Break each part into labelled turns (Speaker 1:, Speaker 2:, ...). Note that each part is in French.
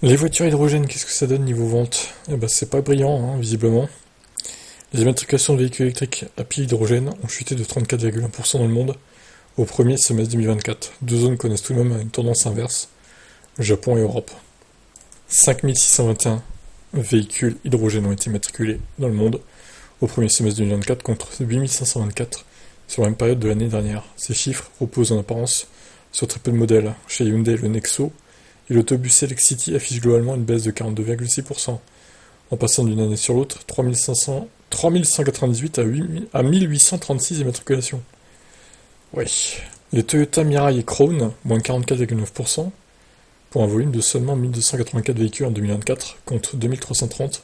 Speaker 1: Les voitures hydrogène, qu'est-ce que ça donne niveau vente? Eh ben, c'est pas brillant, hein, visiblement. Les immatriculations de véhicules électriques à pile hydrogène ont chuté de 34,1% dans le monde au premier semestre 2024. Deux zones connaissent tout de même une tendance inverse, Japon et Europe. 5621 véhicules hydrogène ont été matriculés dans le monde au premier semestre 2024 contre 8524 sur la même période de l'année dernière. Ces chiffres reposent en apparence sur très peu de modèles. Chez Hyundai, le Nexo et l'autobus Select City affichent globalement une baisse de 42,6%, en passant d'une année sur l'autre 3198 à 1836 immatriculations. Oui. Les Toyota Mirai et Crown, moins 44,9%, pour un volume de seulement 1284 véhicules en 2024, contre 2330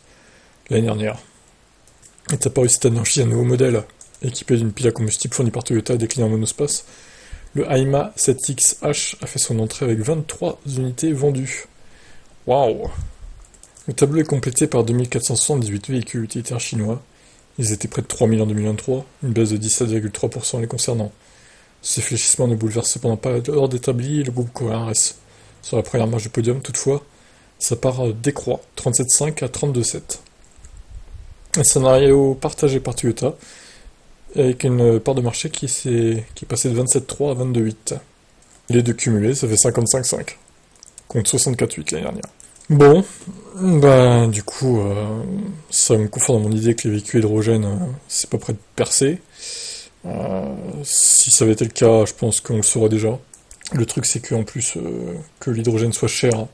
Speaker 1: l'année dernière. Est apparu cette année en Chine un nouveau modèle, équipé d'une pile à combustible fournie par Toyota et décliné en monospace. Le Haima 7X-H a fait son entrée avec 23 unités vendues. Waouh! Le tableau est complété par 2478 véhicules utilitaires chinois. Ils étaient près de 3000 en 2023, une baisse de 17,3% les concernant. Ces fléchissements ne bouleversent cependant pas l'ordre établi et le groupe coréen reste sur la première marche du podium. Toutefois, sa part décroît, 37,5 à 32,7. Un scénario partagé par Toyota, avec une part de marché qui est passée de 27,3 à 22,8. Les deux cumulés, ça fait 55,5, contre 64,8 l'année dernière. Bon, ben du coup, ça me conforte dans mon idée que les véhicules hydrogène, c'est pas près de percer. Si ça avait été le cas, je pense qu'on le saurait déjà. Le truc, c'est qu'en plus, que l'hydrogène soit cher, hein,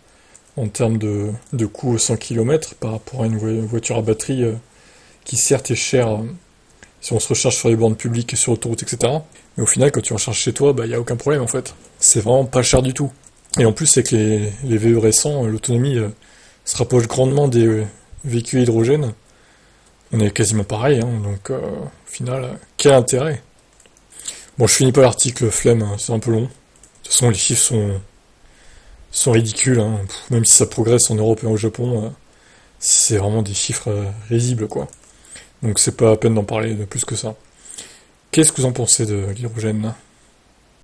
Speaker 1: en termes de coût au 100 km par rapport à une voiture à batterie qui certes est chère si on se recharge sur les bornes publiques et sur l'autoroute, etc. Mais au final, quand tu recharges chez toi, bah y a aucun problème en fait. C'est vraiment pas cher du tout. Et en plus, avec les VE récents, l'autonomie se rapproche grandement des véhicules hydrogène. On est quasiment pareil, hein, donc au final, quel intérêt? Bon, je finis pas l'article, flemme, hein, c'est un peu long. De toute façon, les chiffres sont ridicules, hein. Même si ça progresse en Europe et au Japon, c'est vraiment des chiffres risibles, quoi. Donc c'est pas à peine d'en parler de plus que ça. Qu'est-ce que vous en pensez de l'hydrogène?